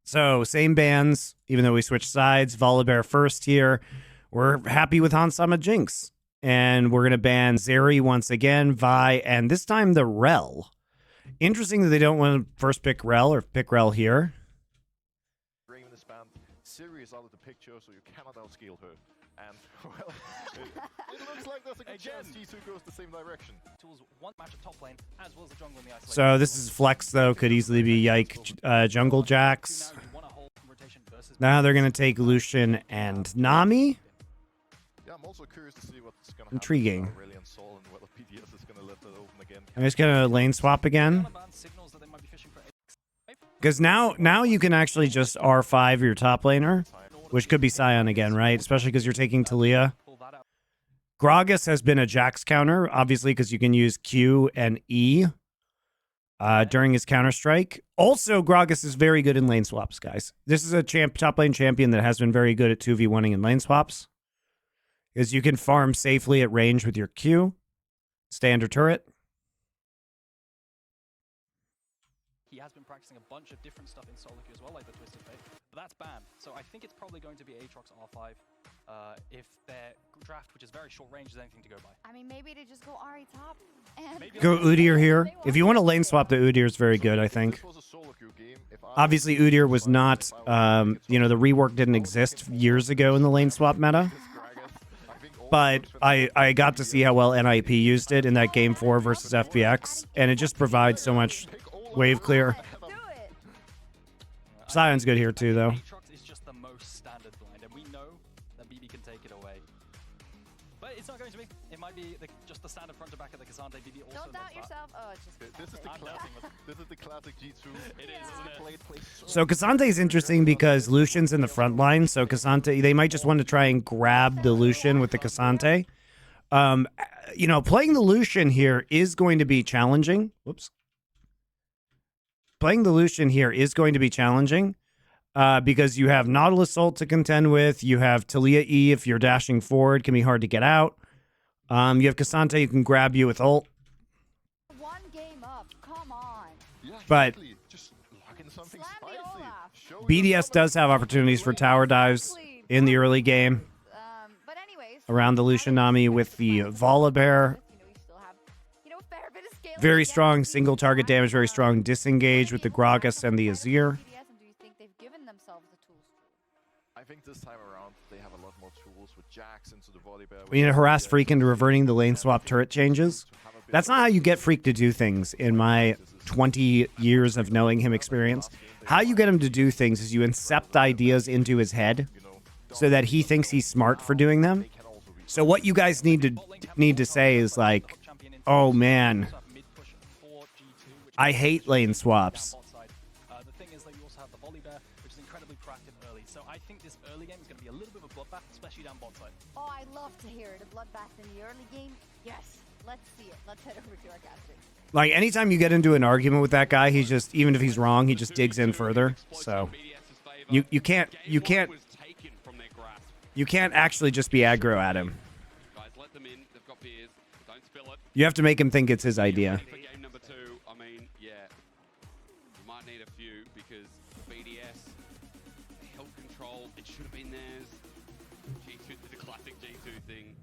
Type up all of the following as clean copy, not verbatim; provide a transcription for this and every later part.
So same bans, even though we switched sides. Volibear first here. We're happy with Hansama Jinx. And we're going to ban Zeri once again, Vi, and this time the Rel. Interesting that they don't want to first pick Rel or pick Rel here. Bringing this band serious out of the picture, so you cannot outscale her. And, well, it looks like there's a good chance G2 goes the same direction. One match at top lane, as well as the jungle in the isolation. So this is flex, though. Could easily be Yike Jungle Jax. Now they're going to take Lucian and Nami. Yeah, I'm also curious to see what's going to happen. Intriguing. Aurelion Sol and whether BDS is going to let that open again. I'm just going to lane swap again. Because now you can actually just R5 your top laner, which could be Sion again, right? Especially because you're taking Talia. Gragas has been a Jax counter, obviously, because you can use Q and E during his counter-strike. Also, Gragas is very good in lane swaps, guys. This is a top lane champion that has been very good at 2v1ing in lane swaps. Because you can farm safely at range with your Q. Stay under turret. He has been practicing a bunch of different stuff in solo queue as well, like the Twisted Fate, but that's banned. So I think it's probably going to be Aatrox R5 if their draft, which is very short range, is anything to go by. I mean, maybe to just go Ahri top and Go Udyr here. If you want to lane swap, the Udyr is very good, I think. Obviously, Udyr was not, you know, the rework didn't exist years ago in the lane swap meta. But I got to see how well NIP used it in that game 4 versus FPX, and it just provides so much wave clear. Sion's good here too, though. Aatrox is just the most standard blind, and we know that BB can take it away. But it's not going to be. It might be just the standard front to back of the Cassandra. BB also don't doubt yourself. Oh, it's just This is the classic G2. It is, isn't it? So Cassandra is interesting because Lucian's in the front line, so Cassandra, they might just want to try and grab the Lucian with the Cassandra. You know, playing the Lucian here is going to be challenging. Whoops. Playing the Lucian here is going to be challenging because you have Nautilus ult to contend with. You have Talia E if you're dashing forward. Can be hard to get out. You have Cassandra who can grab you with ult. one game up. Come on. Yeah, But exactly. Just lock in something Slam the spicy. Olaf. Show BDS does have opportunities for tower dives in the early game But anyways, around the Lucian Nami with the Volibear. you still have, a fair bit of scaling Very against strong you. single target damage, very strong disengage with the Gragas and the Azir. BDS, and do you think they've given themselves the tools? I think this time around they have a lot more tools with Jax into the Volibear. We need to harass Freak into reverting the lane swap turret changes. That's not how you get Freak to do things in my 20 years of knowing him experience. How you get him to do things is you incept ideas into his head so that he thinks he's smart for doing them. So what you guys need to say is like, oh man, I hate lane swaps. The thing is that you also have the Volibear, which is incredibly proactive early. So I think this early game is going to be a little bit of a bloodbath, especially down bot side. Oh, I love to hear it. A bloodbath in the early game. Yes, let's see it. Let's head over to our casting. Like anytime you get into an argument with that guy, he's just, even if he's wrong, he just digs in further. So you can't actually just be aggro at him. You have to make him think it's his idea. For game number 2, I mean, yeah, you might need a few because BDS held control. It should have been theirs. G2 did the classic G2 thing.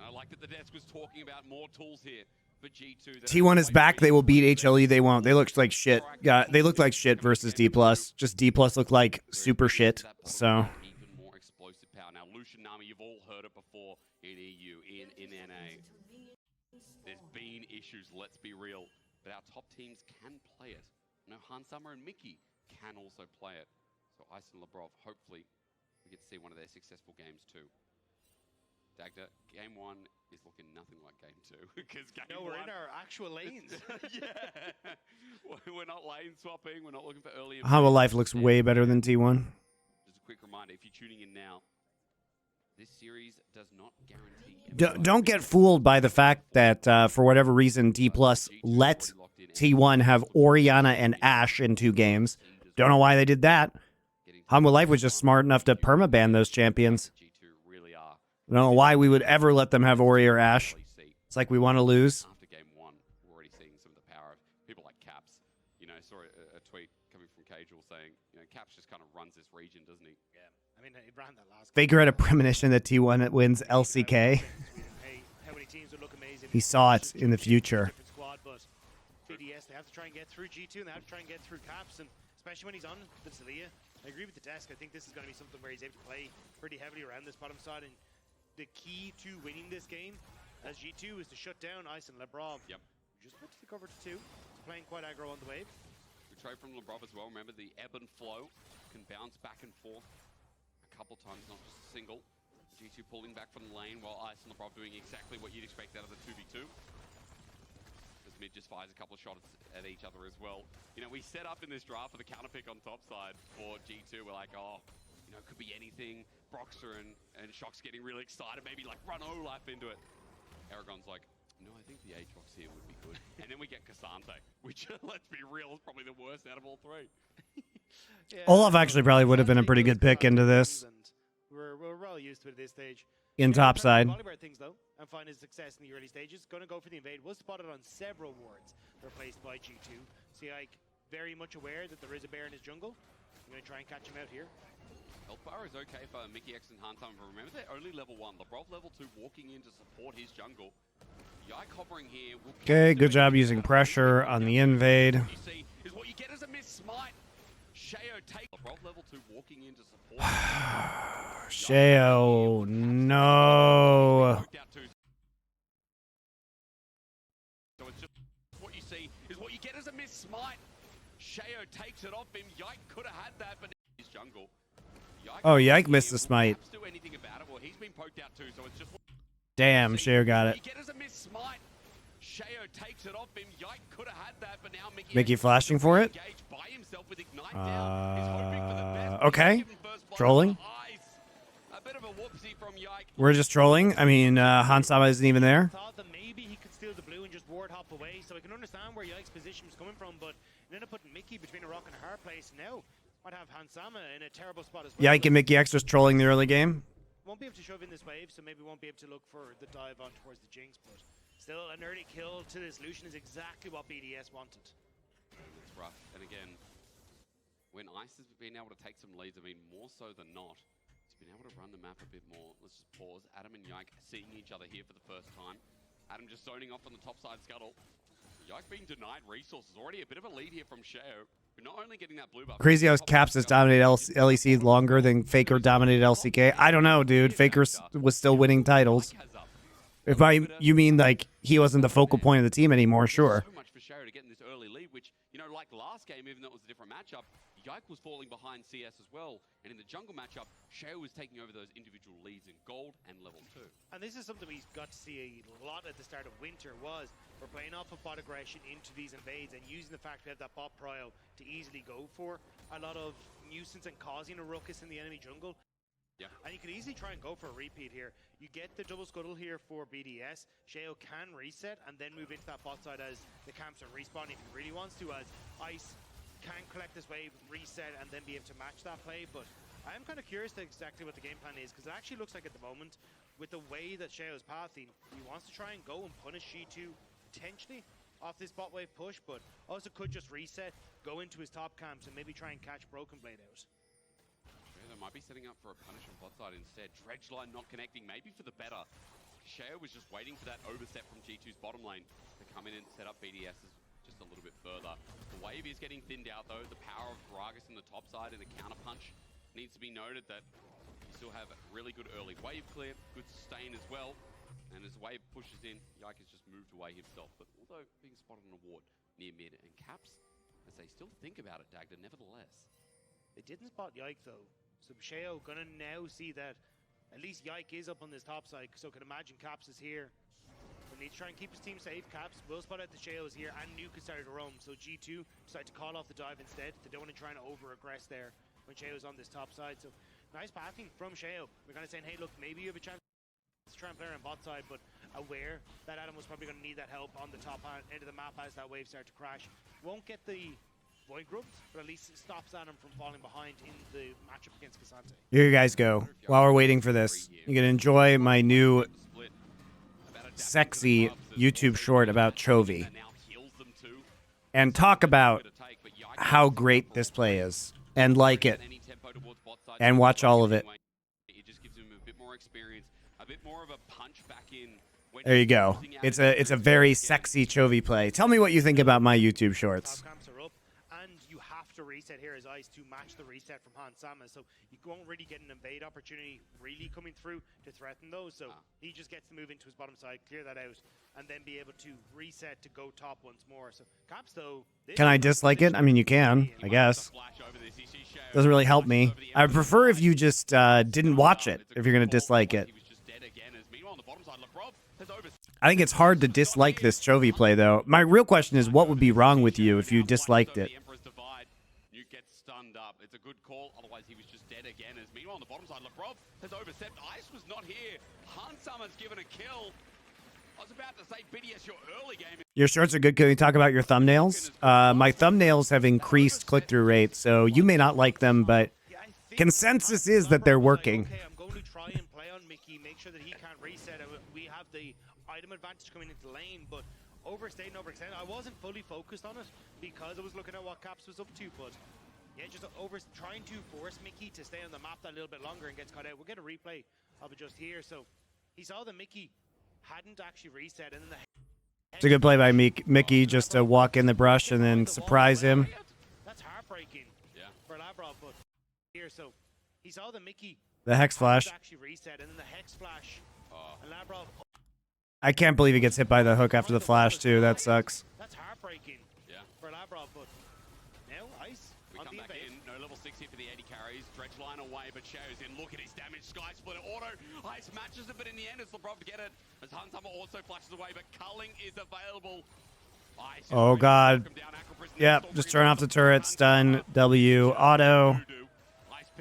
I like that the desk was talking about more tools here for G2. T1 is back. They will beat HLE. They won't. They looked like shit. Yeah, they looked like shit versus D+. Just D+ looked like super shit. So Even more explosive power. Now, Lucian Nami, you've all heard it before in EU, in NA. There's been issues, let's be real, but our top teams can play it. No, Hansama and Mickey can also play it. So Ice and Labrov, hopefully we get to see one of their successful games too. Dagda, game 1 is looking nothing like game 2 because game No, we're in our actual lanes. yeah, we're not lane swapping. We're not looking for early. How Life looks way better than T1. Just a quick reminder: if you're tuning in now, this series does not guarantee. Don't get fooled by the fact that for whatever reason D+ let T1 have Orianna and Ashe in 2 games. Don't know why they did that. Humble Life was just smart enough to permaban those champions. I don't know why we would ever let them have Ori or Ashe. It's like we want to lose. After game 1, we're already seeing some of the power of people like Caps. You know, saw a tweet coming from KG casual saying, you know, Caps just kind of runs this region, doesn't he? Yeah. I mean, he ran that last Faker had a premonition that T1 wins LCK. Hey, how many teams would look amazing? He saw it in the future. Different squad, but BDS, they have to try and get through G2, and they have to try and get through Caps, and especially when he's on the Celia. I agree with the desk. I think this is going to be something where he's able to play pretty heavily around this bottom side, and the key to winning this game as G2 is to shut down Ice and Lebrov. Yep. Just put the cover to 2. He's playing quite aggro on the wave. We trade from Lebrov as well. Remember, the ebb and flow can bounce back and forth a couple times, not just a single. G2 pulling back from the lane while Ice and Lebrov doing exactly what you'd expect out of the 2v2. As mid just fires a couple of shots at each other as well. You know, we set up in this draft for the counter pick on top side for G2. We're like, oh, you know, it could be anything. Broxer and Shock's getting really excited, maybe like run Olaf into it. Aragon's like, no, I think the Aatrox here would be good. And then we get Cassante, which, let's be real, is probably the worst out of all three. Yeah, Olaf actually probably would have been a pretty good pick into this. And we're well used to it at this stage. In top side. Volleyball things though, and find his success in the early stages. Going to go for the invade. Was spotted on several wards replaced by G2. See, like, very much aware that there is a bear in his jungle. I'm going to try and catch him out here. Health bar is okay for Mickey X and Hantam, but remember they're only level 1. Lebrov level 2 walking in to support his jungle. Yike hovering here. Okay, good job using pressure on the invade. You see, is what you get as a miss smite. Shayo take Lebrov level 2 walking in to support. Shayo, no. So it's just what you see is what you get as a miss smite. Shayo takes it off him. Yike could have had that, but his jungle. Oh, Yike missed the smite. Do anything about it. Well, he's been poked out too, so it's just Damn, Shayo got it. get as a miss smite. Shayo takes it off him. Yike could have had that, but now Mickey flashing for it. engaged by himself with Ignite down. He's hoping for the best. Okay. Given first blood Trolling. to Ice. A bit of a whoopsie from Yike. We're just trolling. I mean, Hansama isn't even there. Thought that maybe he could steal the blue and just ward hop away, so I can understand where Yike's position was coming from, but he ended up putting Mickey between a rock and a hard place. Now might have Hansama in a terrible spot as well. Yike and Mickey X just trolling the early game. Won't be able to shove in this wave, so maybe won't be able to look for the dive on towards the Jinx, but still an early kill to this Lucian is exactly what BDS wanted. It's rough. And again, when Ice has been able to take some leads, I mean, more so than not, he's been able to run the map a bit more. Let's just pause. Adam and Yike seeing each other here for the first time. Adam just zoning off on the top side scuttle. Yike being denied resources. Already a bit of a lead here from Sheo. But not only getting that blue buff. Crazy how Caps has dominated LEC longer than Faker dominated LCK. I don't know, dude. Faker was still winning titles. If you mean like he wasn't the focal point of the team anymore, sure. So much for Sheo to get in this early lead, which, you know, like last game, even though it was a different matchup, Yike was falling behind CS as well. And in the jungle matchup, Sheo was taking over those individual leads in gold and level 2. And this is something we got to see a lot at the start of winter was we're playing off of bot aggression into these invades and using the fact we have that bot prio to easily go for a lot of nuisance and causing a ruckus in the enemy jungle. Yeah. And you could easily try and go for a repeat here. You get the double scuttle here for BDS. Sheo can reset and then move into that bot side as the camps are respawning if he really wants to, as Ice can collect this wave, reset, and then be able to match that play. But I am kind of curious to exactly what the game plan is, because it actually looks like at the moment, with the way that Sheo is pathing, he wants to try and go and punish G2 potentially off this bot wave push, but also could just reset, go into his top camps, and maybe try and catch Broken Blade out. Yeah, they might be setting up for a punish on bot side instead. Dredge line not connecting, maybe for the better. Sheo was just waiting for that overstep from G2's bottom lane to come in and set up BDS's just a little bit further. The wave is getting thinned out though. The power of Gragas in the top side and the counter punch needs to be noted that you still have a really good early wave clear, good sustain as well. And as the wave pushes in, Yike has just moved away himself. But although being spotted on a ward near mid and Caps, as they still think about it, Dagda, nevertheless. They didn't spot Yike though. So Sheo gonna now see that at least Yike is up on this top side, so can imagine Caps is here. But needs to try and keep his team safe. Caps will spot out the Sheo is here, and Nuke has started to roam. So G2 decide to call off the dive instead. They don't want to try and over-aggress there when Sheo's on this top side. So nice pathing from Sheo. We're kind of saying, hey, look, maybe you have a chance to try and play on bot side, but aware that Adam was probably going to need that help on the top end of the map as that wave started to crash. Won't get the Void Grubs, but at least it stops Adam from falling behind in the matchup against Cassante. Here you guys go. While we're waiting for this, you can enjoy my new sexy YouTube short about Chovy and talk about how great this play is and like it and watch all of it. It just gives him a bit more experience, a bit more of a punch back in. There you go. It's a very sexy Chovy play. Tell me what you think about my YouTube shorts. Top camps are up, and you have to reset here as Ice to match the reset from Hans Sama, so you won't really get an invade opportunity really coming through to threaten those, so he just gets to move into his bottom side, clear that out, and then be able to reset to go top once more. So Caps, though... Can I dislike it? I mean, you can, I guess. Doesn't really help me. I would prefer if you just didn't watch it, if you're going to dislike it. I think it's hard to dislike this Chovy play, though. My real question is, what would be wrong with you if you disliked it? You get stunned up. It's a good call. Otherwise, he was just dead again. As meanwhile, on the bottom side, Lebrov has overstepped. Ice was not here. Hansama's given a kill. I was about to say, BDS, your early game. Your shorts are good. Can we talk about your thumbnails? My thumbnails have increased click-through rate, so you may not like them, but consensus is that they're working. Okay, I'm going to try and play on Mickey, make sure that he can't reset. We have the item advantage coming into lane, but overstayed and overextended. I wasn't fully focused on it because I was looking at what Caps was up to, but yeah, just trying to force Mickey to stay on the map that little bit longer and gets caught out. We'll get a replay of it just here. So he saw that Mickey hadn't actually reset, and then It's a good play by Mickey just to walk in the brush and then surprise him. That's heartbreaking for Lavrov, but here, so he saw the Mickey The Hex Flash. actually reset, and then the Hex Flash, and Lavrov. I can't believe he gets hit by the hook after the flash, too. That sucks. That's heartbreaking for Lavrov, but now Ice on Come the back invade. in. No level 6 here for the 80 carries. Dredge line away, but shows in. Look at his damage. Sky Splitter auto. Ice matches it, but in the end, it's Lebrov to get it. As Hansama also flashes away, but culling is available. Ice is Oh, ready to God. knock him down. Acroprison Yep, install just pretty turn much off the turret, stun, W, auto.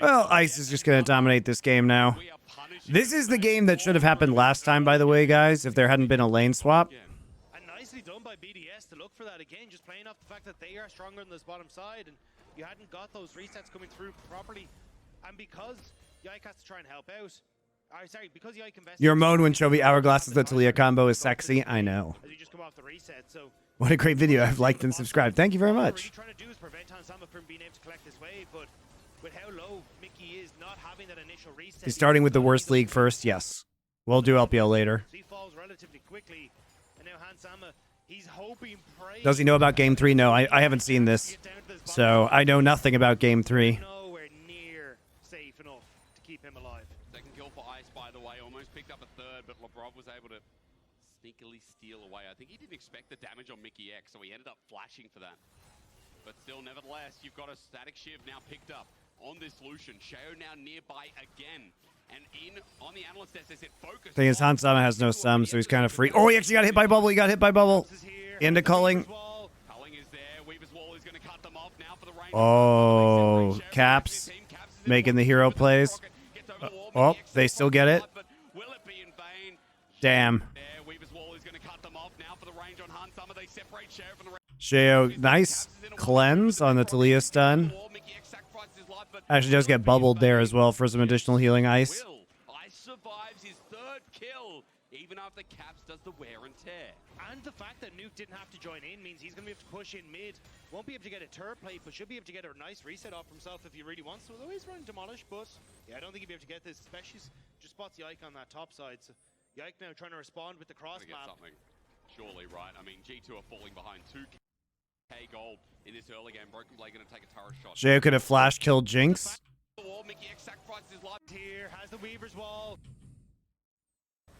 Well, Ice is just going to dominate this game now. We are punishing This is the game that should have happened last time, by the way, guys, if there hadn't been a lane swap. And nicely done by BDS to look for that again, just playing off the fact that they are stronger on this bottom side, and you hadn't got those resets coming through properly. And because Yike has to try and help out, because Yike invested... Your moan when Chovy hourglasses the Talia combo is sexy. I know. As you just come off the reset, so... What a great video. I've liked and subscribed. Thank you very What we're much. really trying to do is prevent Hansama from being able to collect his wave, but with how low Mickey is, not having that initial reset... He's starting with the worst league first. Yes. We'll do LPL later. So he falls relatively quickly, and now Hansama, he's hoping, praying... Does he know about Game 3? No, I haven't seen this. So I know nothing about Game 3. Nowhere near safe enough to keep him alive. Second kill for Ice, by the way. Almost picked up a third, but Lebrov was able to sneakily steal away. I think he didn't expect the damage on Mickey X, so he ended up flashing for that. But still, nevertheless, you've got a static shiv now picked up on this Lucian. Shao now nearby again. And in on the analyst desk, they said focus. Thing is, Hansama has no sum, so he's kind of free. Oh, he actually got hit by Bubble. He got hit by Bubble. Into culling. Culling is there. Weaver's wall is going to cut them off now for the range. Oh, Caps making the hero plays. Oh, they still get it. Will it be in vain? Damn. There, Weaver's wall is going to cut them off now for the range on Hansama. They separate Shao from the range. Shao, nice cleanse on the Talia stun. Mickey X sacrifices his life, but Actually does get bubbled there as well for some additional healing ice. Ice survives his third kill, even after Caps does the wear and tear. And the fact that Nuke didn't have to join in means he's going to be able to push in mid. Won't be able to get a turret plate, but should be able to get a nice reset off himself if he really wants to. Although he's running Demolish, but yeah, I don't think he'll be able to get this, especially just spots Yike on that top side. So Yike now trying to respond with the cross Get map. something, surely, right? I mean, G2 are falling behind 2k gold in this early game. Broken Blade going to take a turret shot. Shao could have flash killed Jinx. The wall, Mickey X sacrifices his life. Here has the Weaver's wall.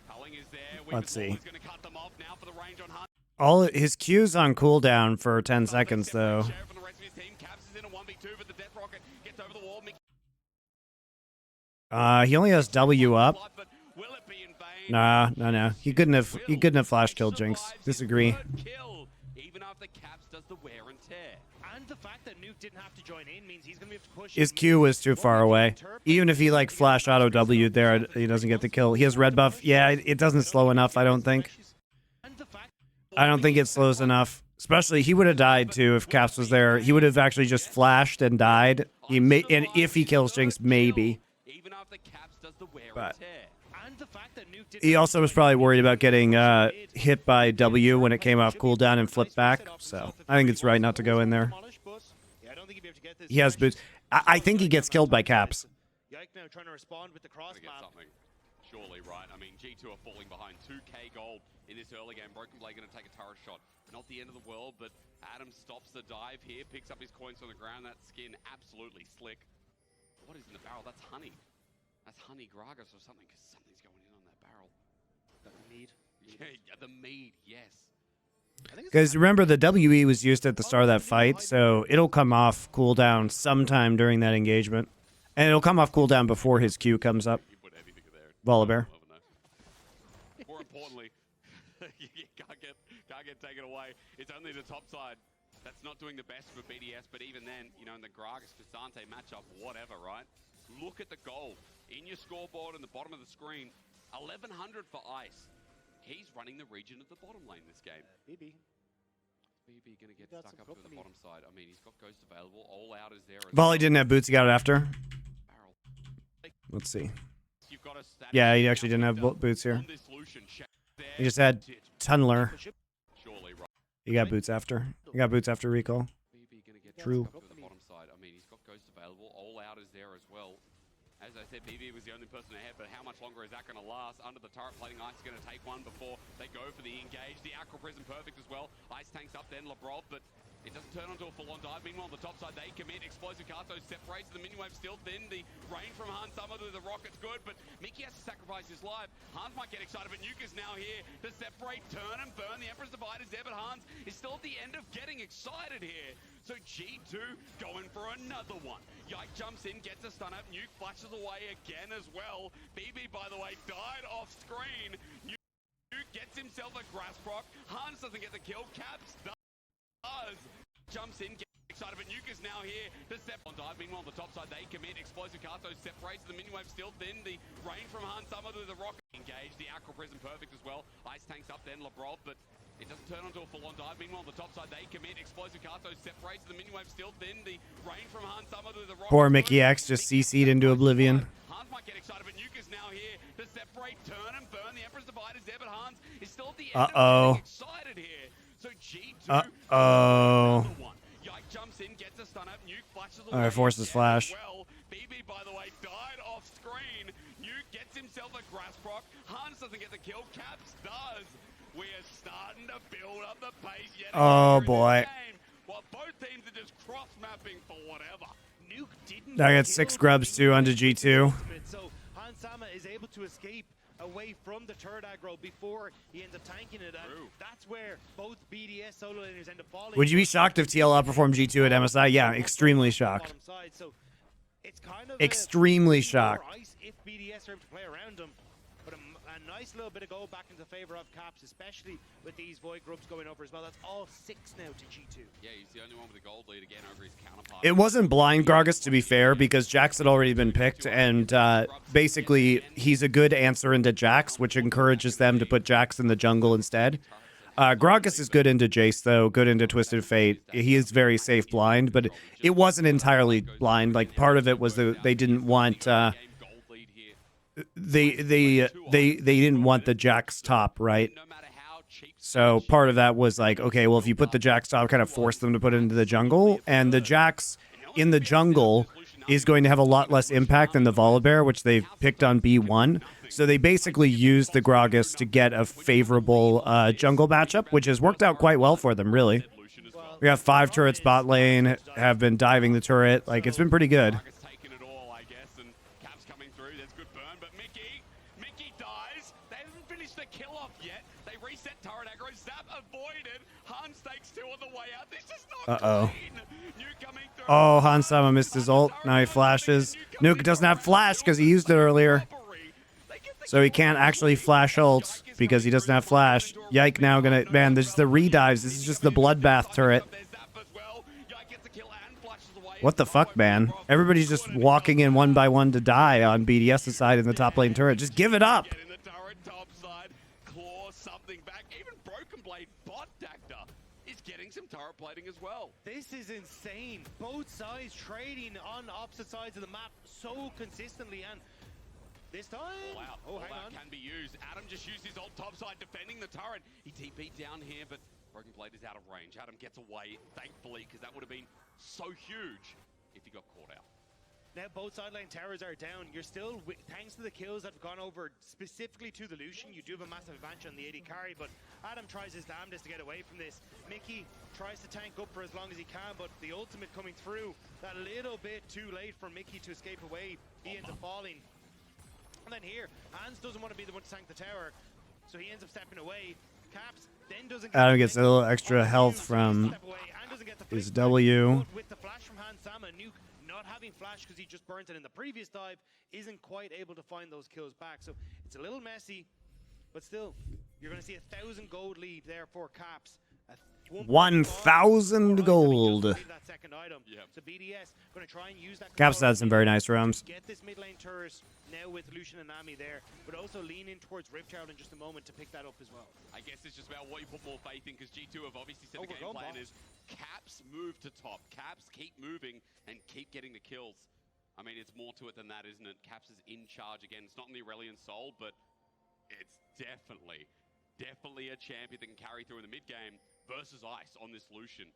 Culling is there. Let's see. Is going to cut them off now for the range on Hunt. All his Q's on cooldown for 10 seconds though. Share from the rest of his team. Caps is in a 1v2, but the Death Rocket gets over the wall. Mickey He only has W up. but will it be in vain? No. He couldn't have flash killed Jinx. Disagree. Third kill, even after Caps does the wear and tear. And the fact that Nuke didn't have to join in means he's going to be able to push. His in Q mid. was too far away. Even if he like flash auto W there, he doesn't get the kill. He has red buff. Yeah, it doesn't slow enough, I don't think. And the fact I don't think it slows enough. Especially, he would have died too if Caps was there. He would have actually just flashed and died. And if he kills Jinx, maybe. Even after Caps does the wear But- and tear. and the fact that Nuke didn't He have also to was join probably in worried about getting mid. hit by W when it came off cooldown and flipped back. So I think it's right not to go in there. this. He has boots. I think he gets killed by Caps. Yike now trying to respond with the cross Gotta get map. something. Surely, right? I mean, G2 are falling behind 2k gold in this early game. Broken Blade going to take a turret shot. Not the end of the world, but Adam stops the dive here, picks up his coins on the ground. That skin absolutely slick. What is in the barrel? That's honey. That's honey Gragas or something, because something's going in on that barrel. The mead. Yeah, the mead, yes. Because remember, the WE was used at the start of that fight, so it'll come off cooldown sometime during that engagement. And it'll come off cooldown before his Q comes up. You put anything there. Volibear. More importantly, you can't get taken away. It's only the top side that's not doing the best for BDS, but even then, you know, in the Gragas Cristante matchup, whatever, right? Look at the gold in your scoreboard in the bottom of the screen. 1100 for Ice. He's running the region of the bottom lane this game. BB. BB gonna get Got stuck some up to the company. bottom side. I mean, he's got Ghost available. All out is there. as Volley well. didn't have boots. He got it after. Barrel. Let's see. You've got a static Yeah, he actually now didn't have boots here. on this Lucian. Check there. He just had Tunneler. Surely, right. He got boots after. He got boots after recall. BB gonna get True. stuck up to the bottom side. I mean, he's got Ghost available. All out is there as well. As I said, BB was the only person ahead, but how much longer is that going to last? Under the turret plating, Ice is going to take one before they go for the engage. The Aqua Prism perfect as well. Ice tanks up then Labrov, but it doesn't turn onto a full-on dive. Meanwhile, on the top side, they commit. Explosive Kato separates. The mini wave still thin. The rain from Han Summer to the rocket's good, but Mickey has to sacrifice his life. Hans might get excited, but Nuke is now here to separate, turn and burn. The Emperor's Divide is there, but Hans is still at the end of getting excited here. So G2 going for another one. Yike jumps in, gets a stun up. Nuke flashes away again as well. BB, by the way, died off screen. Nuke gets himself a grass proc. Hans doesn't get the kill. Caps does. Jumps in, gets excited, but Nuke is now here to step on dive. Meanwhile, on the top side, they commit. Explosive Kato separates. The mini wave still thin. The rain from Han Summer to the rocket. Engage. The Aqua Prism perfect as well. Ice tanks up then Labrov, but it doesn't turn onto a full-on dive. Meanwhile, on the top side, they commit. Explosive Kato separates. The mini wave still thin. The rain from Han Summer to the rocket. Poor Mickey X just CC'd into oblivion. Hans might get excited, but Nuke is now here to separate, turn and burn. The Emperor's Divide is there, but Hans is still at the end of getting excited here. So G2 another one. Yike jumps in, gets a stun up. Nuke flashes away. Alright, forces again flash. as Well, BB, by the way, died off screen. Nuke gets himself a grass proc. Hans doesn't get the kill. Caps does. We are starting to build up the pace yet Oh, again in this boy. game, while both teams are just cross-mapping for whatever. Nuke didn't I got kill 6 grubs too onto G2. So Han Sama is able to escape away from the turret aggro before he ends up tanking it, and True. that's where both BDS solo laners end up falling. Would you be shocked if TL outperformed G2 at MSI? Yeah, extremely shocked. Bottom side, so it's kind of Extremely more shocked. ice if BDS are able to play around them, but a nice little bit of goal back into favor of Caps, especially with these Void Grubs going over as well. That's all 6 now to G2. Yeah, he's the only one with a gold lead again over his counterpart. It wasn't blind Gragas, to be fair, because Jax had already been picked, and basically he's a good answer into Jax, which encourages them to put Jax in the jungle instead. Gragas is good into Jace, though, good into Twisted Fate. He is very safe blind, but it wasn't entirely blind. Like, part of it was that they didn't want... They didn't want the Jax top, right? So part of that was like, okay, well, if you put the Jax top, kind of force them to put it into the jungle, and the Jax in the jungle is going to have a lot less impact than the Volibear, which they've picked on B1. So they basically used the Gragas to get a favorable jungle matchup, which has worked out quite well for them, really. We have 5 turrets bot lane, have been diving the turret. Like, it's been pretty good. Taking it all, I guess, and Caps coming through. There's good burn, but Mickey dies. They haven't finished the kill off yet. They reset turret aggro. Zap avoided. Han takes 2 on the way out. This is not clean. Nuke coming through. Oh, Han Sama missed his ult. Now he flashes. Nuke doesn't have flash because he used it earlier. So he can't actually flash ult because he doesn't have flash. Yike now gonna... Man, this is the redives. This is just the bloodbath turret. What the fuck, man? Everybody's just walking in one by one to die on BDS's side in the top lane turret. Just give it up. Get in the turret top side, claw something back. Even Broken Blade bot Dacta is getting some turret plating as well. This is insane. Both sides trading on opposite sides of the map so consistently, and this time, All out can be used. Adam just used his ult top side defending the turret. He TP'd down here, but Broken Blade is out of range. Adam gets away, thankfully, because that would have been so huge. if he got caught out. Now both sideline towers are down. You're still, thanks to the kills that have gone over specifically to the Lucian, you do have a massive advantage on the AD carry, but Adam tries his damnedest to get away from this. Mickey tries to tank up for as long as he can, but the ultimate coming through, that little bit too late for Mickey to escape away. He ends up falling. And then here, Hans doesn't want to be the one to tank the tower, so he ends up stepping away. Caps then doesn't get Adam gets a little extra health from his W. with the flash from Hans Sama, Nuke not having flash because he just burnt it in the previous dive, isn't quite able to find those kills back. So it's a little messy, but still, you're going to see 1,000 gold lead there for Caps. 1,000 gold. That second item. Yep. So BDS going to try and use that. Caps had some very nice roams. Get this mid lane turret now with Lucian and Nami there, but also lean in towards Ripchild in just a moment to pick that up as well. I guess it's just about what you put more faith in, because G2 have obviously said the we're game going plan box. is Caps move to top. Caps keep moving and keep getting the kills. I mean, it's more to it than that, isn't it? Caps is in charge again. It's not in the Aurelion Soul, but it's definitely a champion that can carry through in the mid game versus Ice on this Lucian.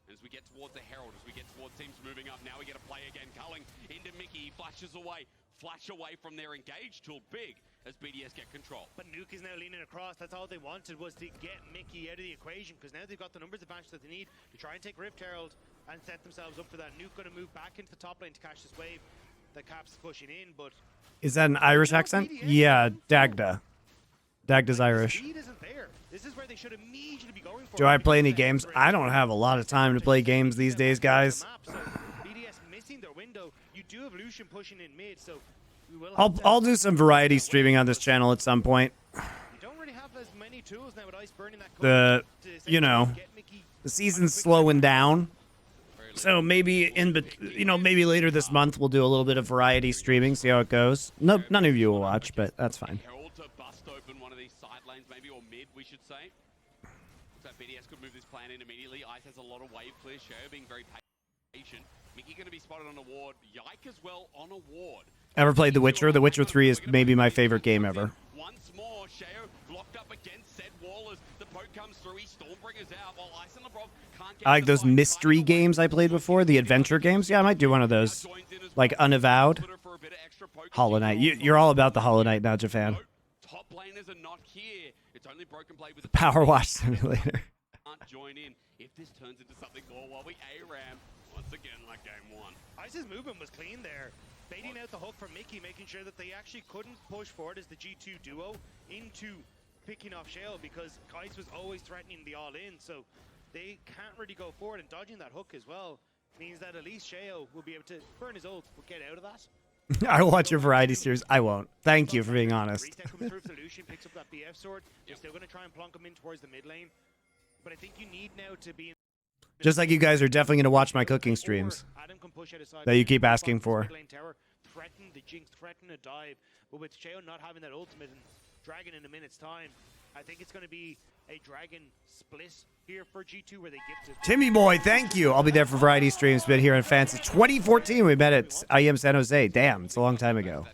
And as we get towards the Herald, as we get towards teams moving up, now we get a play again. Culling into Mickey, he flashes away. Flash away from their engage tool, big as BDS get control. But Nuke is now leaning across. That's all they wanted, was to get Mickey out of the equation, because now they've got the numbers advantage that they need to try and take Rift Herald and set themselves up for that. Nuke going to move back into the top lane to catch this wave. The Caps pushing in, but Is that an Irish accent? Yeah, Dagda. Dagda's Irish. speed isn't there. This is where they should immediately be going for. Do I play any games? I don't have a lot of time to play games these days, guys. So BDS missing their window. You do have Lucian pushing in mid, so we will. I'll do some variety streaming on this channel at some point. You don't really have as many tools now with Ice burning that. You know, the season's slowing down. So maybe maybe later this month we'll do a little bit of variety streaming, see how it goes. No, none of you will watch, but that's fine. Herald to bust open one of these side lanes, maybe, or mid, we should say. So BDS could move this plan in immediately. Ice has a lot of wave clear. Sheo being very patient. Mickey going to be spotted on a ward. Yike as well on a ward. Ever played The Witcher? The Witcher 3 is maybe my favorite game ever. Once more, Sheo locked up against said wallers. The poke comes through. He Stormbringer's out while Ice and LeBron can't get I like those mystery games I played before, the adventure games. Yeah, I might do one of those. Like Unavowed. Hollow Knight. You're all about the Hollow Knight now, Jafan. Top laners are not here. It's only broken play with the Power Wash Simulator. can't join in. If this turns into something more while we ARAM once again like game one. Ice's movement was clean there. Baiting out the hook from Mickey, making sure that they actually couldn't push forward as the G2 duo into picking off Shale, because Ice was always threatening the all-in, so they can't really go forward, and dodging that hook as well means that at least Shale will be able to burn his ult, but get out of that. I will watch your variety series. I won't. Thank you for being honest. Reset coming through for Lucian, picks up that BF sword. They're still going to try and plonk him in towards the mid lane, but I think you need now to be in. Just like you guys are definitely going to watch my cooking streams Adam can push out a side that you keep asking for. Tower, threaten the Jinx, threaten a dive, but with Sheo not having that ultimate and Dragon in a minute's time, I think it's going to be a Dragon split here for G2 where they give to Timmy boy, thank you. I'll be there for variety streams. Been here in Fancy 2014. We met at AM San Jose. Damn, it's a long time ago.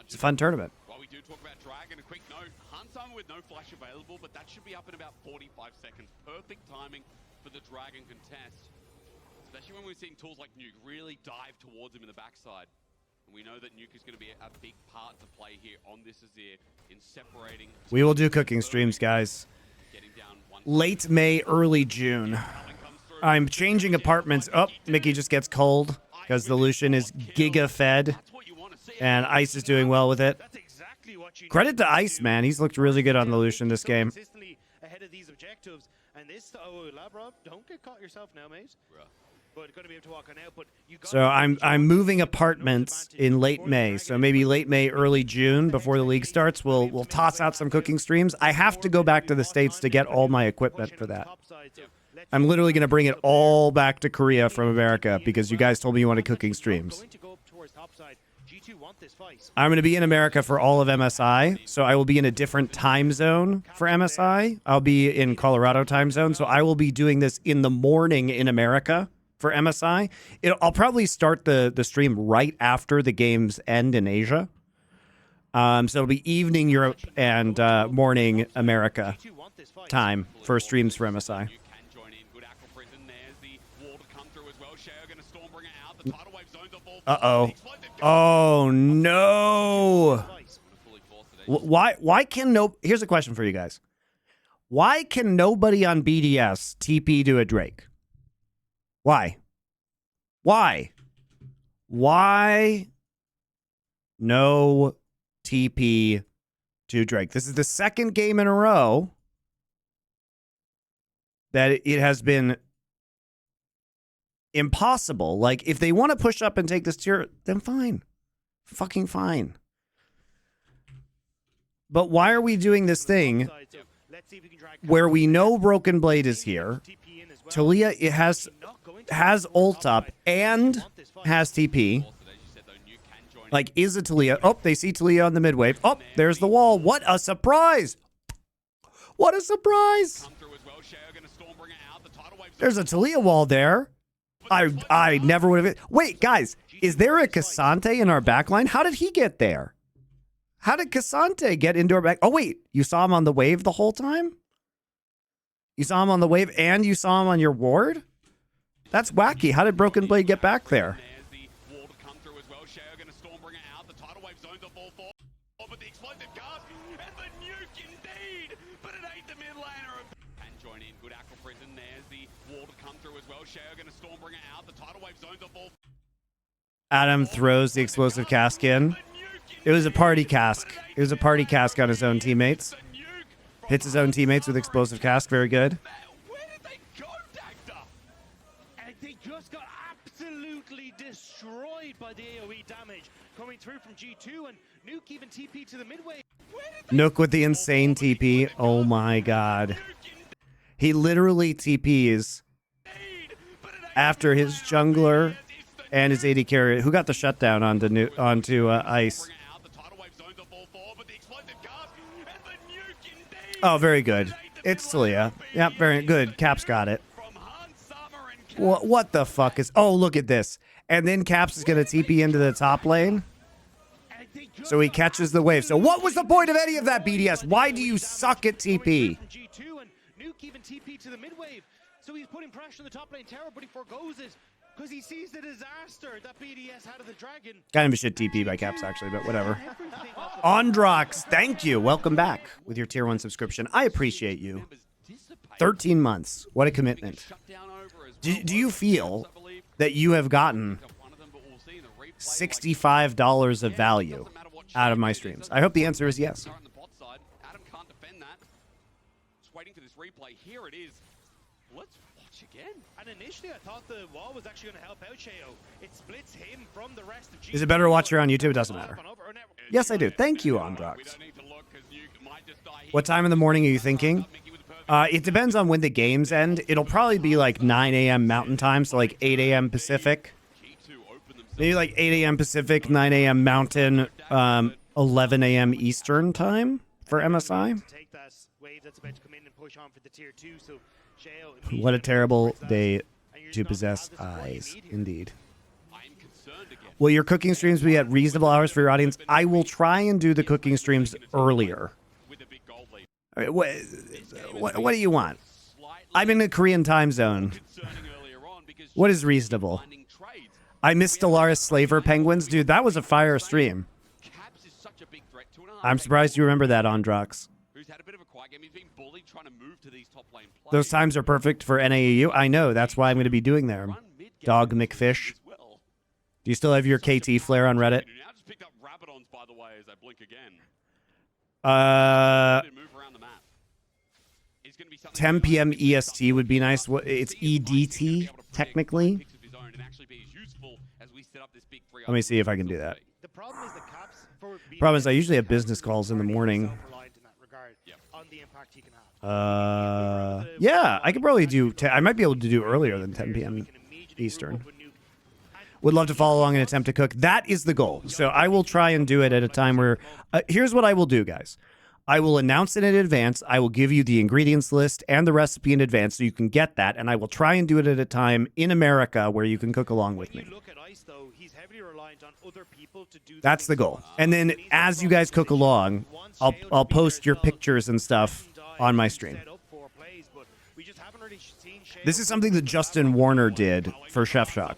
It's a fun tournament. While we do talk about Dragon, a quick note. Huntime with no flash available, but that should be up in about 45 seconds. Perfect timing for the Dragon contest. Especially when we're seeing tools like Nuke really dive towards him in the backside. And we know that Nuke is going to be a big part to play here on this Azir in separating. We will do cooking streams, guys. Late May, early June. I'm changing apartments. Oh, Mickey just gets cold because the Lucian is giga fed. And Ice is doing well with it. That's exactly what you Credit to Ice, man. He's looked really good on the Lucian this game. consistently ahead of these objectives. And this, Labrob, don't get caught yourself now, mate. But going to be able to walk on out. But you got So I'm moving apartments in late May. So maybe late May, early June before the league starts. We'll toss out some cooking streams. I have to go back to the States to get all my equipment for that. I'm literally going to bring it all back to Korea from America because you guys told me you wanted cooking streams. I'm going to be in America for all of MSI, so I will be in a different time zone for MSI. I'll be in Colorado time zone, so I will be doing this in the morning in America for MSI. I'll probably start the stream right after the games end in Asia. So it'll be evening Europe and morning America time for streams for MSI. Uh-oh. Oh, no. Why can no... Here's a question for you guys. Why can nobody on BDS TP to a Drake? Why? Why? Why no TP to Drake? This is the second game in a row that it has been impossible. Like, if they want to push up and take this tier, then fine. Fucking fine. But why are we doing this thing where we know Broken Blade is here? Talia, it has ult up and has TP. Like, is it Talia? Oh, they see Talia on the mid wave. Oh, there's the wall. What a surprise! What a surprise! There's a Talia wall there. I never would have... Wait, guys, is there a Cassante in our backline? How did he get there? How did Cassante get into our back? Oh, wait, you saw him on the wave the whole time? You saw him on the wave and you saw him on your ward? That's wacky. How did Broken Blade get back there? Adam throws the explosive cask in. It was a party cask. It was a party cask on his own teammates. Hits his own teammates with explosive cask. Very good. Where did they go, Dagda? And they just got absolutely destroyed by the AoE damage coming through from G2, and Nuke even TP to the midway. Nook with the insane TP. Oh my god. He literally TPs after his jungler and his AD carrier, who got the shutdown onto Ice. Oh, very good. It's Talia. Yeah, very good. Caps got it. What the fuck is... Oh, look at this. And then Caps is going to TP into the top lane. So he catches the wave. So what was the point of any of that, BDS? Why do you suck at TP? So he's putting pressure on the top lane tower, but he forgoes it because he sees the disaster that BDS had of the dragon. Kind of a shit TP by Caps, actually, but whatever. Ondrox, thank you. Welcome back with your tier 1 subscription. I appreciate you. 13 months. What a commitment. Do you feel that you have gotten $65 of value out of my streams? I hope the answer is yes. Adam can't defend that. Just waiting for this replay. Here it is. Let's watch again. And initially, I thought the wall was actually going to help out Sheo. It splits him from the rest of G2. Is it better to watch her on YouTube? It doesn't matter. Yes, I do. Thank you, Ondrox. What time in the morning are you thinking? It depends on when the games end. It'll probably be like 9 a.m. Mountain Time, so like 8 a.m. Pacific. Maybe like 8 a.m. Pacific, 9 a.m. Mountain, 11 a.m. Eastern Time for MSI. What a terrible day to possess eyes, indeed. Will your cooking streams be at reasonable hours for your audience? I will try and do the cooking streams earlier. All right, what do you want? I'm in the Korean time zone. What is reasonable? I missed Stellaris Slaver Penguins. Dude, that was a fire stream. I'm surprised you remember that, Ondrox. Those times are perfect for NAEU. I know. That's why I'm going to be doing them. Dog McFish. Do you still have your KT flare on Reddit? 10 PM EST would be nice. It's EDT, technically. Let me see if I can do that. Problem is I usually have business calls in the morning. Yeah, I could probably do... I might be able to do earlier than 10 p.m. Eastern. Would love to follow along and attempt to cook. That is the goal. So I will try and do it at a time where... here's what I will do, guys. I will announce it in advance. I will give you the ingredients list and the recipe in advance so you can get that. And I will try and do it at a time in America where you can cook along with me. That's the goal. And then as you guys cook along, I'll post your pictures and stuff on my stream. This is something that Justin Warner did for Chef Shock.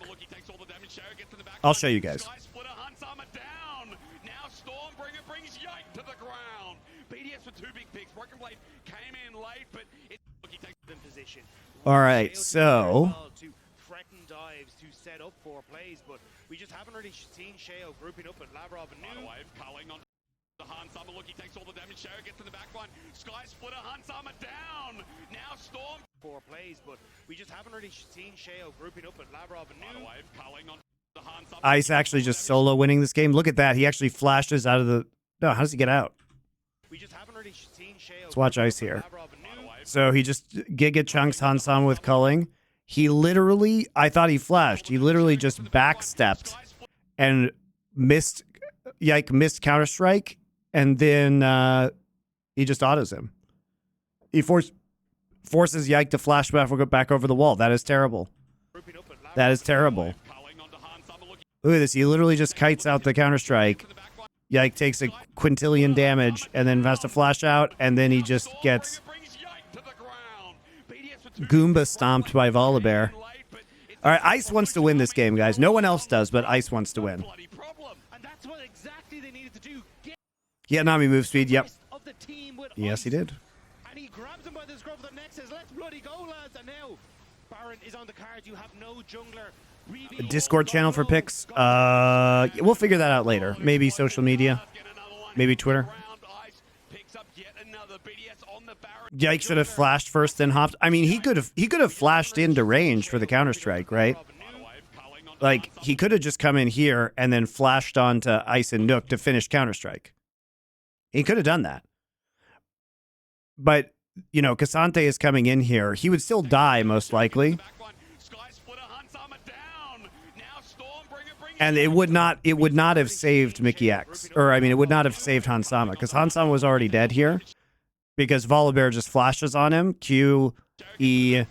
I'll show you guys. Sky Splitter hunts Armor down. Now Stormbringer brings Yike to the ground. BDS with 2 big picks. Broken Blade came in late, but look, he takes in position. All right, Shale so to threaten dives to set up 4 plays, but we just haven't really seen Shale grouping up with Lavrov and Tidal New. Wave culling on the Hans Armor. Look, he takes all the damage. Shale gets in the back line. Sky Splitter hunts Armor down. Now Storm. 4 plays, but we just haven't really seen Shale grouping up with Lavrov and Tidal New. Wave culling on the Hans Armor. Ice actually just solo winning this game. Look at that. He actually flashes out of the... No, how does he get out? We just haven't really seen Shale. Let's watch grouping Ice up here. with Lavrov and New. So he just Giga chunks Hansama with culling. He literally, I thought he flashed. He literally just backstepped and missed Counter Strike, and then he just autos him. He forces Yike to flash back over the wall. That is terrible. That is terrible. Look at this. He literally just kites out the Counter Strike. Yike takes a quintillion damage and then has to flash out, and then he just gets Goomba stomped by Volibear. All right, Ice wants to win this game, guys. No one else does, but Ice wants to win. And that's what exactly they needed to do. Get He had Nami move speed. Yep. of the team with Yes, he Ice. did. And he grabs him by the scruff of the neck, says, let's bloody go, lads. And now Baron is on the card. You have no jungler. A Discord channel for picks. We'll figure that out later. Maybe social media. Maybe Twitter. Yike should have flashed first, then hopped. I mean, he could have flashed into range for the Counter Strike, right? Like he could have just come in here and then flashed onto Ice and Nook to finish Counter Strike. He could have done that. But you know, Cassante is coming in here. He would still die most likely. And it would not have saved Mickey X. Or I mean it would not have saved Hansama, because Hansama was already dead here. Because Volibear just flashes on him. Q, E,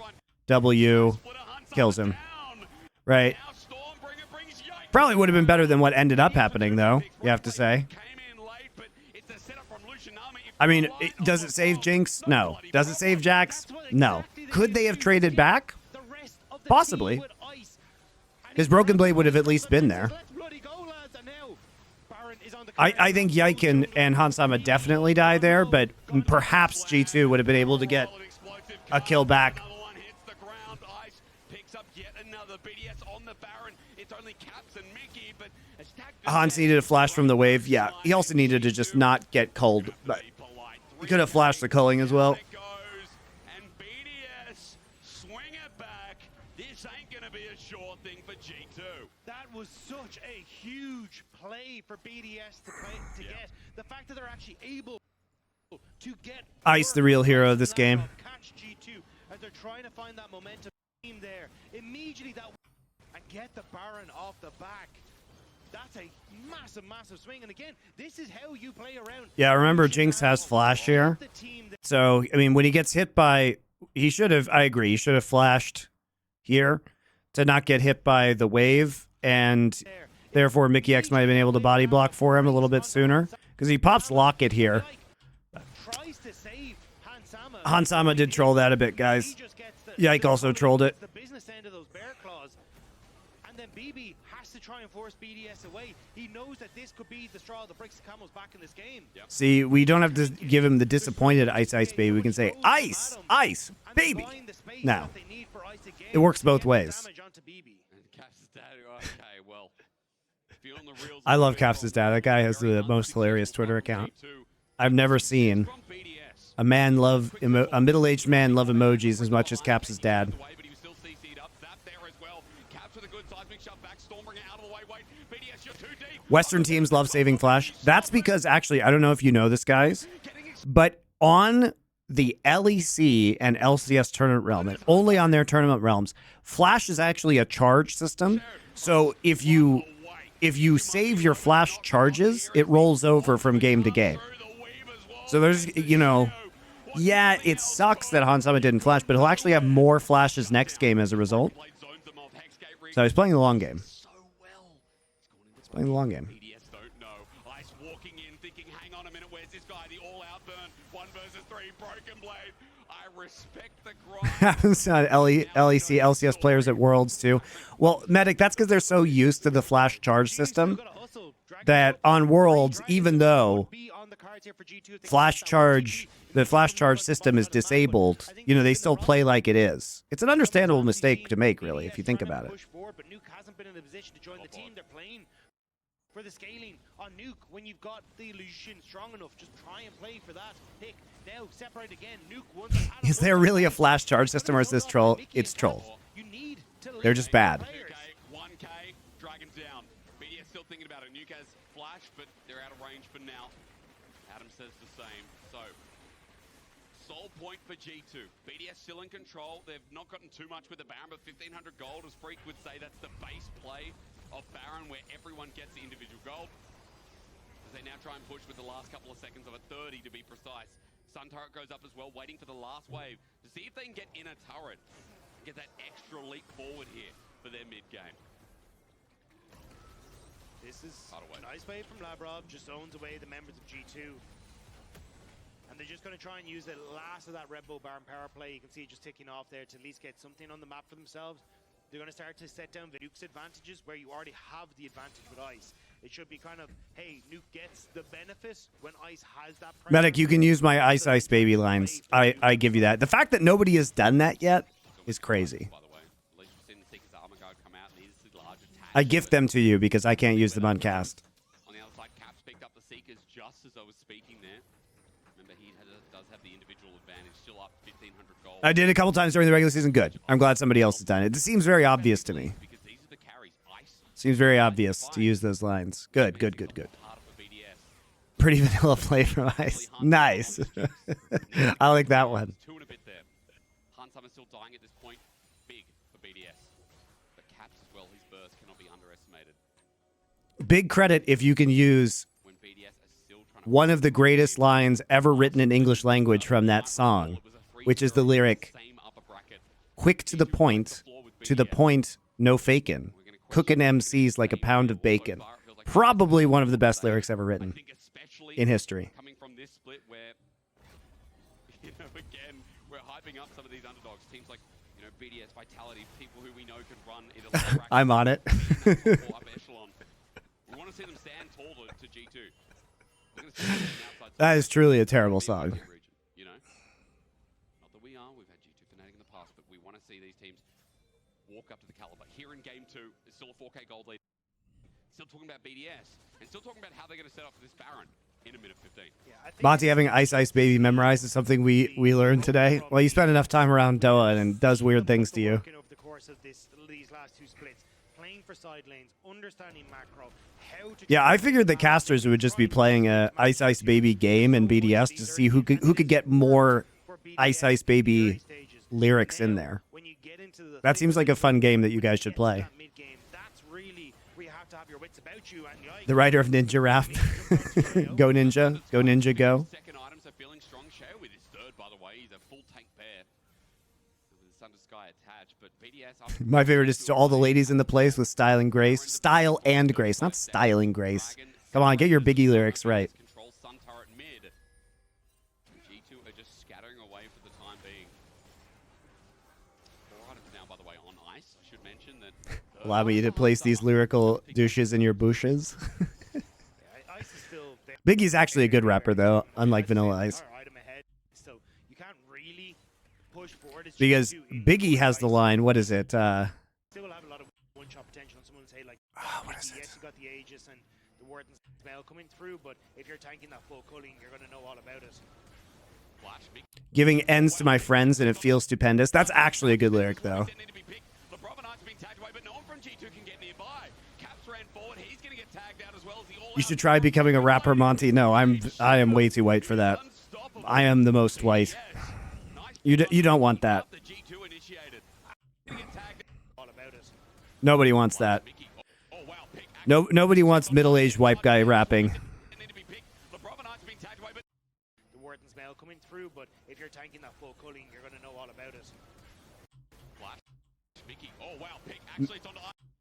W, kills him. Right? Probably would have been better than what ended up happening, though, you have to say. I mean, does it save Jinx? No. Does it save Jax? No. Could they have traded back? Possibly. Because Broken Blade would have at least been there. I think Yike and Hansama definitely die there, but perhaps G2 would have been able to get a kill back. Hans needed a flash from the wave. Yeah, he also needed to just not get culled, but he could have flashed the culling as well. And BDS swing it back. This ain't gonna be a sure thing for G2. That was such a huge play for BDS to get. The fact that they're actually able to get Ice, the real hero of this game. Catch G2 as they're trying to find that momentum team there. Immediately that and get the Baron off the back. That's a massive, massive swing. And again, this is how you play around. Yeah, remember Jinx has flash here. So, I mean, when he gets hit by... He should have... I agree. He should have flashed here to not get hit by the wave. And therefore, Mickey X might have been able to body block for him a little bit sooner. Because he pops Locket here. Hansama did troll that a bit, guys. Yike also trolled it. The business end of those bear claws. And then BB has to try and force BDS away. He knows that this could be the straw that breaks the camel's back in this game. See, we don't have to give him the disappointed Ice Baby. We can say, Ice! Ice! Baby! No. It works both ways. I love Caps's dad. That guy has the most hilarious Twitter account. I've never seen a middle-aged man love emojis as much as Caps's dad. Western teams love saving Flash. That's because, actually, I don't know if you know this, guys, but on the LEC and LCS tournament realm, and only on their tournament realms, Flash is actually a charge system. So if you save your Flash charges, it rolls over from game to game. So there's, you know, yeah, it sucks that Hansama didn't flash, but he'll actually have more flashes next game as a result. So he's playing the long game. He's playing the long game. walking in, thinking, hang on a minute, where's this guy? The all-out burn, 1 versus 3, broken blade. I respect the grind. Happens on LEC, LCS players at Worlds too. Well, Medic, that's because they're so used to the flash charge system that on Worlds, even though the flash charge system is disabled, you know, they still play like it is. It's an understandable mistake to make, really, if you think about it. But Nuke hasn't been in a position to join the team. They're playing for the scaling on Nuke. When you've got the illusion strong enough, just try and play for that pick. Now separate again. Nuke once. Is there really a flash charge system, or is this troll? It's troll. They're just bad. 1K, Dragon down. BDS still thinking about it. Nuke has flash, but they're out of range for now. Adam says the same. So, sole point for G2. BDS still in control. They've not gotten too much with the Baron, but 1,500 gold, as Freak would say, that's the base play of Baron, where everyone gets the individual gold. As they now try and push with the last couple of seconds of a 30 to be precise. Sun turret goes up as well, waiting for the last wave to see if they can get in a turret. Get that extra leap forward here for their mid game. This is a nice wave from Labrov, just owns away the members of G2. And they're just going to try and use the last of that Red Bull Baron power play. You can see it just ticking off there to at least get something on the map for themselves. They're going to start to set down the Nuke's advantages where you already have the advantage with Ice. It should be kind of, hey, Nuke gets the benefit when Ice has that pressure. Medic, you can use my Ice Ice Baby lines. I give you that. The fact that nobody has done that yet is crazy. I gift them to you because I can't use them on cast. On the other side, Caps picked up the Seekers just as I was speaking there. Remember, he does have the individual advantage, still up 1,500 gold. I did a couple times during the regular season. Good. I'm glad somebody else has done it. It seems very obvious to me. Seems very obvious to use those lines. Good, good, good, good. Pretty vanilla play from Ice. Nice. I like that one. 2 and a bit there. Hunsummer still dying at this point. Big for BDS. But Caps as well, his burst cannot be underestimated. Big credit if you can use When BDS is still trying to one of the greatest lines ever written in English language from that song, which is the lyric, "Quick to the point, no fakin'. Cooking MCs like a pound of bacon." Probably one of the best lyrics ever written in history. Coming from this split where, you know, again, we're hyping up some of these underdogs. Teams like, you know, BDS, Vitality, people who we know can run in a I'm on it. up echelon. We want to see them stand tall to G2. We're gonna see them outside That is truly a terrible song. You know? Not that we are, we've had G2 Fnatic in the past, but we want to see these teams walk up to the caliber. Here in game 2, it's still a 4K gold lead. Still talking about BDS, and still talking about how they're going to set up for this Baron in a minute 15. Monty, having Ice Ice Baby memorized is something we learned today. Well, you spend enough time around Doa and it does weird things to you. Over the course of these last 2 splits, playing for side lanes, understanding macro, how to Yeah, I figured the casters would just be playing a Ice Ice Baby game in BDS to see who could get more Ice Ice Baby lyrics in there. That seems like a fun game that you guys should play. The writer of Ninja Rap. Go Ninja. Go Ninja Go. Second items are feeling strong. Sheo with his third, by the way. He's a full tank pair with the Sun to Sky attached. But BDS My favorite is all the ladies in the place with style and grace. Style and grace, not styling grace. Come on, get your Biggie lyrics right. Control Sun turret mid. G2 are just scattering away for the time being. 4 items now, by the way, on ice. I should mention that. Allow me to place these lyrical douches in your bushes. Biggie's actually a good rapper, though, unlike Vanilla Ice. Because Biggie has the line, what is it? Still have a lot of one-shot potential on someone say like, what is it? Yes, you got the Aegis and the Warden's spell coming through, but if you're tanking that full culling, you're going to know all about it. Giving ends to my friends and it feels stupendous. That's actually a good lyric, though. You should try becoming a rapper, Monty. No, I am way too white for that. I am the most white. You don't want that. Nobody wants that. No, nobody wants middle-aged white guy rapping. The Warden's mail coming through, but if you're tanking that full culling, you're going to know all about it.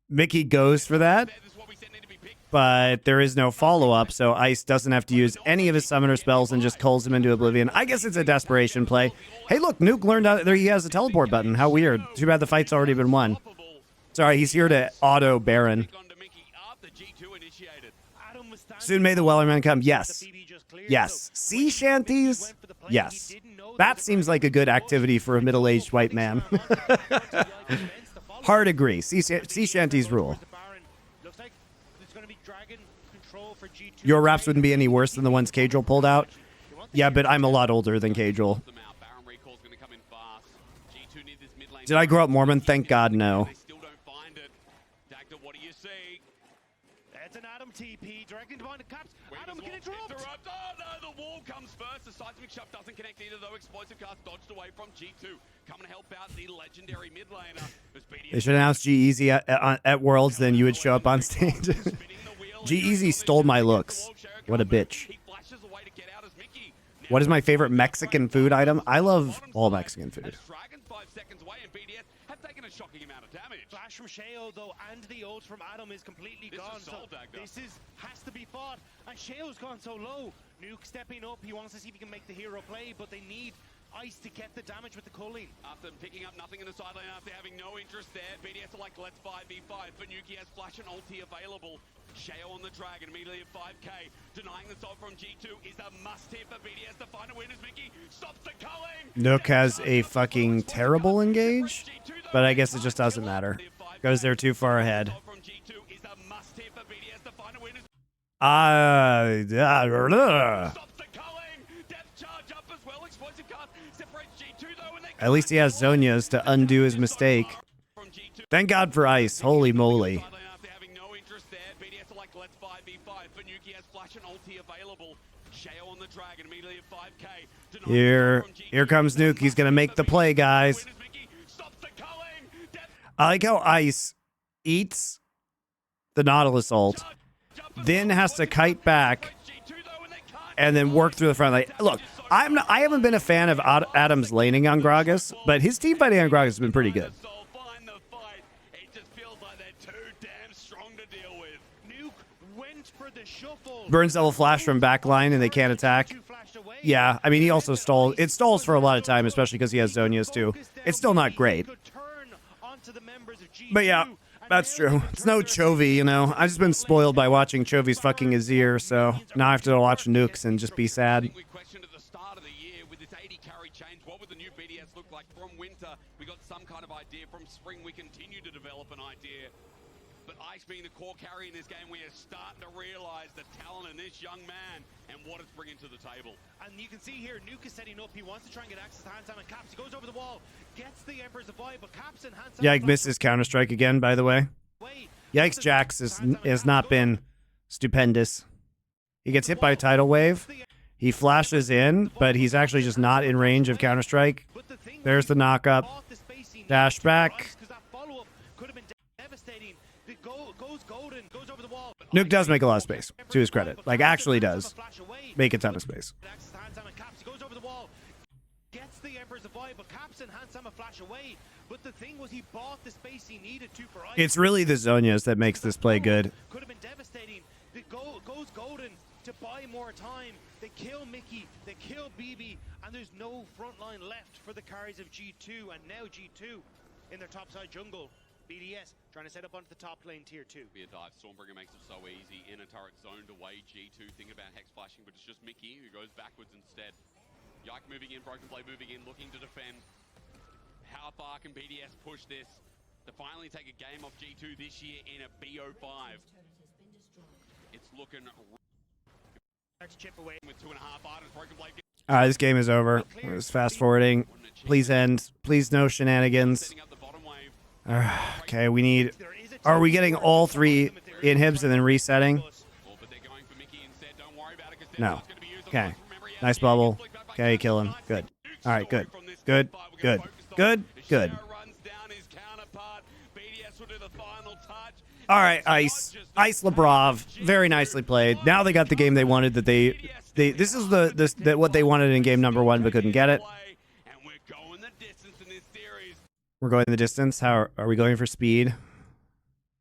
Mickey goes for that. but there is no follow-up, so Ice doesn't have to use any of his summoner spells and just culls him into oblivion. I guess it's a desperation play. Hey, look, Nuke learned out there he has a teleport button. How weird. Too bad the fight's already been won. Sorry, he's here to auto Baron. Soon may the Wellerman come. Yes. Yes. Sea shanties? Yes. That seems like a good activity for a middle-aged white man. Hard agree. Sea shanties rule. Your raps wouldn't be any worse than the ones Cajal pulled out. Yeah, but I'm a lot older than Cajal. Did I grow up Mormon? Thank God, no. That's an Adam TP directly behind the caps. Adam can interrupt. Oh no, the wall comes first. The seismic shove doesn't connect either, though. Explosive cast dodged away from G2. Coming to help out the legendary mid laner. They should announce G-Eazy at Worlds, then you would show up on stage. G-Eazy stole my looks. What a bitch. What is my favorite Mexican food item? I love all Mexican food. Shocking amount of damage. Flash from Sheo though, and the ult from Adam is completely gone. So this has to be fought, and Sheo's gone so low. Nuke stepping up. He wants to see if he can make the hero play, but they need Ice to get the damage with the culling. After picking up nothing in the sideline, after having no interest there, BDS are like, let's 5v5. Fanuki has flash and ulti available. Sheo on the dragon, immediately at 5k. Denying the soul from G2 is a must here for BDS to find a win as Mickey stops the culling. Nook has a fucking terrible engage, but I guess it just doesn't matter. Goes there too far ahead. At least he has Zonia's to undo his mistake. Thank God for Ice. Holy moly. Here comes Nuke. He's going to make the play, guys. I like how Ice eats the Nautilus ult, then has to kite back and then work through the front. Like, look, I haven't been a fan of Adam's laning on Gragas, but his team fighting on Gragas has been pretty good. Burns double flash from backline and they can't attack. Yeah, I mean, he also stalled. It stalls for a lot of time, especially because he has Zonia's too. It's still not great. But yeah, that's true. It's no Chovy, you know. I've just been spoiled by watching Chovy's fucking his ear, so now I have to watch Nukes and just be sad. We questioned at the start of the year with this 80 carry change, what would the new BDS look like from winter? We got some kind of idea. From spring, we continue to develop an idea. But Ice being the core carry in this game, we are starting to realize the talent in this young man and what it's bringing to the table. And you can see here, Nuke is setting up. He wants to try and get access to Handsam and Caps. He goes over the wall, gets the Emperor's Avoid, but Caps and Handsam... Yikes misses Counter-Strike again, by the way. Yikes Jax has not been stupendous. He gets hit by Tidal Wave. He flashes in, but he's actually just not in range of Counter-Strike. There's the knock-up. Dash back. Nuke does make a lot of space, to his credit. Like, actually does make a ton of space. Gets the Emperor's Avoid, but Caps and Handsam flash away. But the thing was, he bought the space he needed to for Ice. It's really the Zonias that makes this play good. Could have been devastating. It goes Golden to buy more time. They kill Mickey, they kill BB, and there's no front line left for the carries of G2, and now G2 in their topside jungle. BDS trying to set up onto the top lane tier 2. Be a dive. Stormbringer makes it so easy. In a turret zoned away. G2 think about hex flashing, but it's just Mickey who goes backwards instead. Yike moving in, Broken Blade moving in, looking to defend. How far can BDS push this to finally take a game off G2 this year in a BO5? It's looking Chip away with 2.5 items. Broken Blade. This game is over. It's fast forwarding. Please end. Please no shenanigans. Okay, we need... Are we getting all 3 inhibs and then resetting? No. Okay. Nice bubble. Okay, kill him. Good. All right, good. Good. Good. Good. Good. All right, Ice. Ice Labrov. Very nicely played. Now they got the game they wanted that this is what they wanted in game number 1 but couldn't get it. We're going the distance. How are we going for speed?